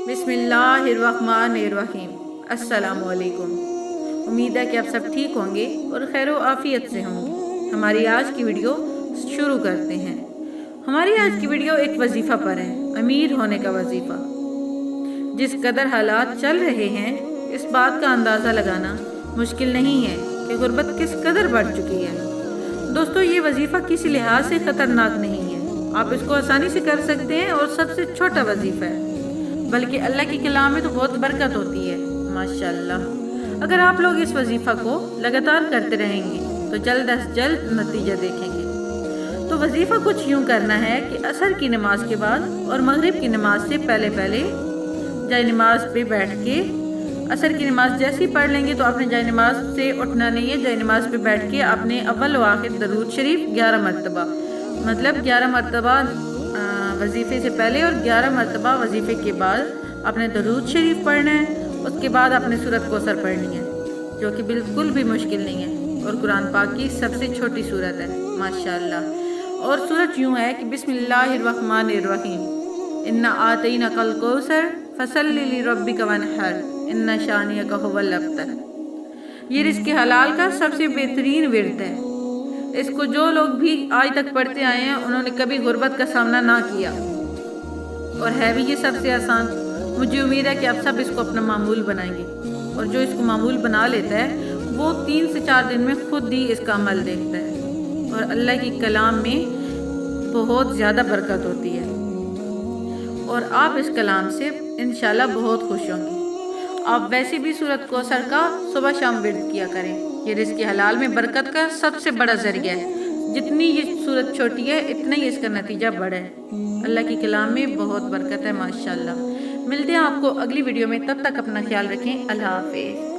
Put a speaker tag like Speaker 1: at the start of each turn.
Speaker 1: बिस्मिल्लाहिर्रहमानिर्रहीम। अस्सलामुअलैकुम। उम्मीद है कि आप सब ठीक होंगे और खैर आफियत से होंगे। हमारी आज की वीडियो शुरू करते हैं। हमारी आज की वीडियो एक वजीफ़ा पर है, अमीर होने का वजीफ़ा। जिस कदर हालात चल रहे हैं, इस बात का अंदाज़ा लगाना मुश्किल नहीं है कि गुर्बत किस कदर बढ़ चुकी है। दोस्तों, ये वजीफ़ा किसी लिहाज से ख़तरनाक नहीं है। आप इसको आसानी से कर सकते हैं और सबसे छोटा वजीफ़ा है, बल्कि अल्लाह की कलाम में तो बहुत बरकत होती है माशाअल्लाह। अगर आप लोग इस वजीफ़ा को लगातार करते रहेंगे तो जल्द अज जल्द नतीजा देखेंगे। तो वजीफ़ा कुछ यूँ करना है कि असर की नमाज के बाद और मगरिब की नमाज से पहले पहले जाए नमाज पे बैठ के, असर की नमाज जैसे ही पढ़ लेंगे तो आपने जाए नमाज से उठना नहीं है। जाए नमाज पे बैठ के आपने अव्वल व आखिर दरूद शरीफ 11 मरतबा, मतलब 11 मरतबा वजीफ़े से पहले और 11 मरतबा वजीफ़े के बाद आपने दरूद शरीफ पढ़ना है। उसके बाद आपने सूरत कौसर पढ़नी है, जो कि बिल्कुल भी मुश्किल नहीं है और कुरान पाक की सबसे छोटी सूरत है माशाअल्लाह। और सूरत यूँ है कि बिस्मिल्लाहिर्रहमानिर्रहीम, इन्ना आतैना कल कौसर फसल्लि लिरब्बिका वनहर इन्ना शानियका हुवल अब्तर। ये रिज़्क़ हलाल का सबसे बेहतरीन विर्द है। इसको जो लोग भी आज तक पढ़ते आए हैं उन्होंने कभी गुर्बत का सामना ना किया, और है भी ये सबसे आसान। मुझे उम्मीद है कि आप सब इसको अपना मामूल बनाएंगे, और जो इसको मामूल बना लेता है वो 3 से 4 दिन में खुद ही इसका अमल देखता है, और अल्लाह की कलाम में बहुत ज़्यादा बरकत होती है और आप इस कलाम से इंशाल्लाह बहुत खुश होंगे। आप वैसे भी सूरत कौसर का सुबह शाम विर्द किया करें। ये रिज़्क़ हलाल में बरकत का सबसे बड़ा ज़रिया है। जितनी ये सूरत छोटी है इतना ही इसका नतीजा बड़ा है। अल्लाह की कलाम में बहुत बरकत है माशाअल्लाह। मिलते हैं आपको अगली वीडियो में, तब तक अपना ख्याल रखें। अल्लाह हाफ़िज़।